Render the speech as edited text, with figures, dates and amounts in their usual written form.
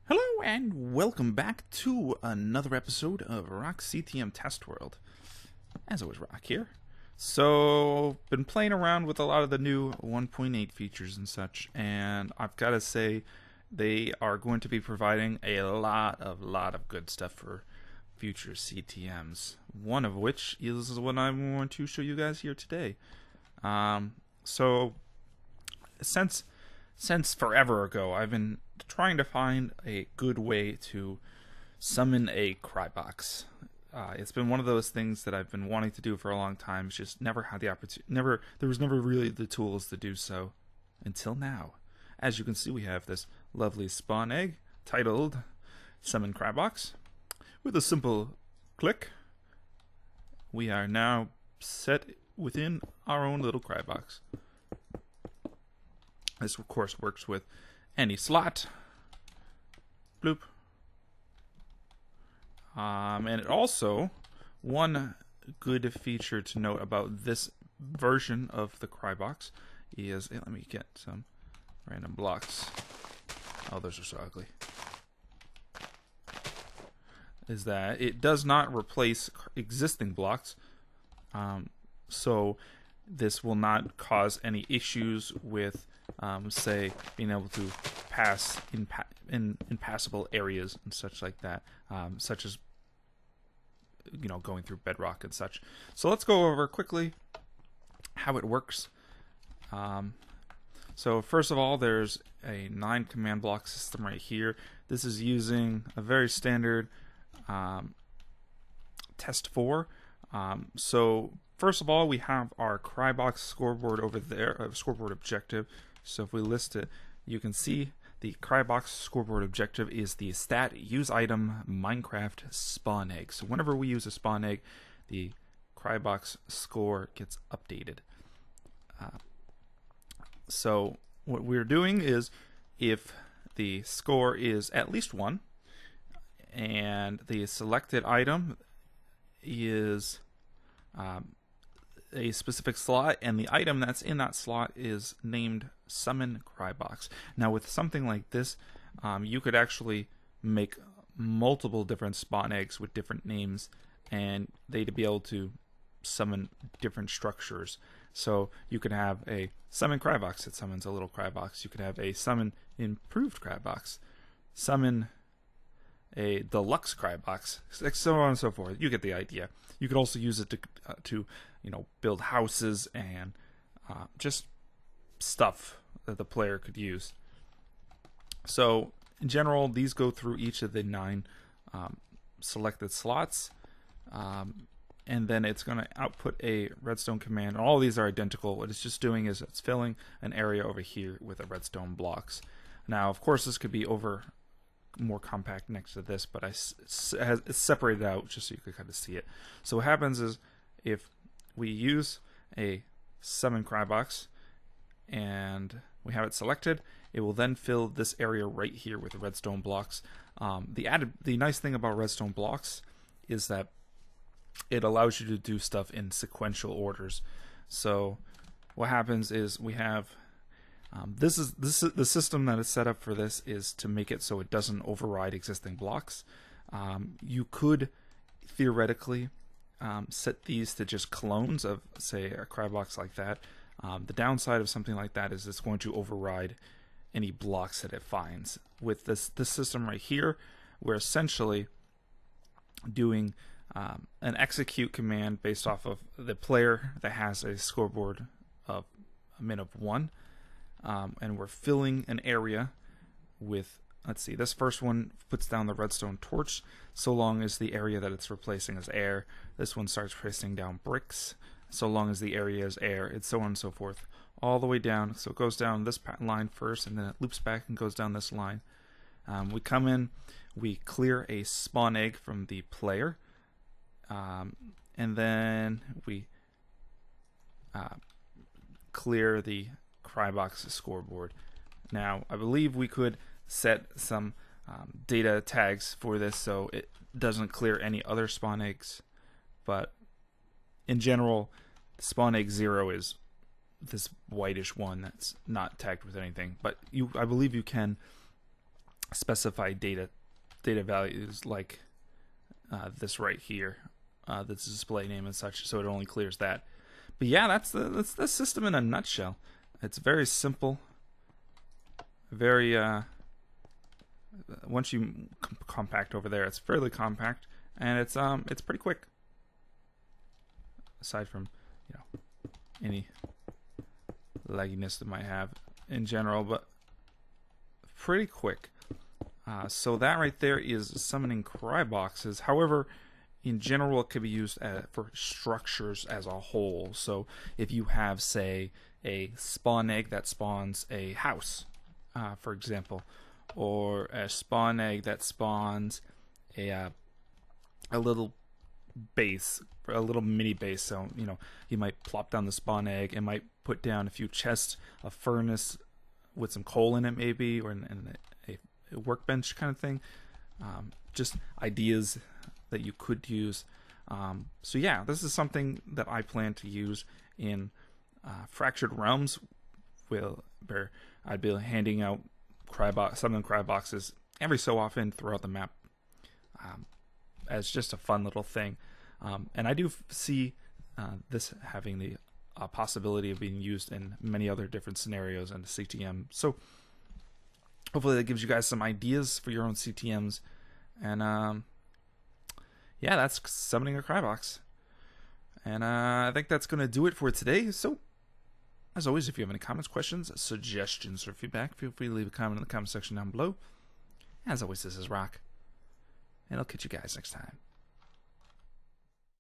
Hello and welcome back to another episode of Rock CTM Test World. As always, Rock here. So, been playing around with a lot of the new 1.8 features and such, and I've got to say they are going to be providing a lot of good stuff for future CTMs. One of which is what I want to show you guys here today. So, since forever ago, I've been trying to find a good way to summon a Crybox. It's been one of those things that I've been wanting to do for a long time. It's just never had the opportunity. There was never really the tools to do so until now. As you can see, we have this lovely spawn egg titled Summon Crybox. With a simple click, we are now set within our own little Crybox. This, of course, works with any slot. Bloop. And it also, one good feature to note about this version of the Crybox is, let me get some random blocks. Oh, those are so ugly. Is that it does not replace existing blocks. So this will not cause any issues with say being able to pass in impassable areas and such like that, such as going through bedrock and such. So let's go over quickly how it works. So first of all, there's a 9 command block system right here. This is using a very standard test 4. So first of all, we have our Crybox scoreboard over there, scoreboard objective. So if we list it, you can see the Crybox scoreboard objective is the stat use item Minecraft spawn egg. So whenever we use a spawn egg, the Crybox score gets updated. So what we're doing is, if the score is at least 1 and the selected item is a specific slot, and the item that's in that slot is named Summon Crybox. Now, with something like this, you could actually make multiple different spawn eggs with different names, and they'd be able to summon different structures. So you could have a Summon Crybox that summons a little Crybox. You could have a Summon Improved Crybox, summon a Deluxe Crybox, so on and so forth. You get the idea. You could also use it to build houses and just stuff that the player could use. So in general, these go through each of the 9 selected slots, and then it's going to output a redstone command. All of these are identical. What it's just doing is it's filling an area over here with the redstone blocks. Now, of course, this could be more compact next to this, but it's separated out just so you can kind of see it. So what happens is, if we use a Summon Crybox and we have it selected, it will then fill this area right here with redstone blocks. The nice thing about redstone blocks is that it allows you to do stuff in sequential orders. So what happens is, we have the system that is set up for this is to make it so it doesn't override existing blocks. You could theoretically set these to just clones of, say, a Crybox like that. The downside of something like that is it's going to override any blocks that it finds. With this system right here, we're essentially doing an execute command based off of the player that has a scoreboard of a min of 1. And we're filling an area with, let's see, this first one puts down the redstone torch so long as the area that it's replacing is air. This one starts placing down bricks so long as the area is air, and so on and so forth, all the way down. So it goes down this line first, and then it loops back and goes down this line. We come in, we clear a spawn egg from the player, and then we clear the Crybox scoreboard. Now, I believe we could set some data tags for this so it doesn't clear any other spawn eggs, but in general, spawn egg 0 is this whitish one that's not tagged with anything. But I believe you can specify data values like this right here, this display name and such, so it only clears that. But yeah, that's the system in a nutshell. It's very simple, very once you compact over there, it's fairly compact, and it's pretty quick. Aside from, you know, any lagginess that might have in general, but pretty quick. So that right there is summoning Cryboxes. However, in general, it could be used for structures as a whole. So if you have, say, a spawn egg that spawns a house, for example, or a spawn egg that spawns a little base, a little mini base. So, you know, you might plop down the spawn egg and might put down a few chests, a furnace with some coal in it maybe, or a workbench kind of thing. Just ideas that you could use. So yeah, this is something that I plan to use in Fractured Realms, where I'd be handing out summon Cryboxes every so often throughout the map, as just a fun little thing. And I do see this having the possibility of being used in many other different scenarios in the CTM. So hopefully that gives you guys some ideas for your own CTMs. And yeah, that's summoning a Crybox. And I think that's going to do it for today. So as always, if you have any comments, questions, suggestions, or feedback, feel free to leave a comment in the comment section down below. As always, this is Rock, and I'll catch you guys next time.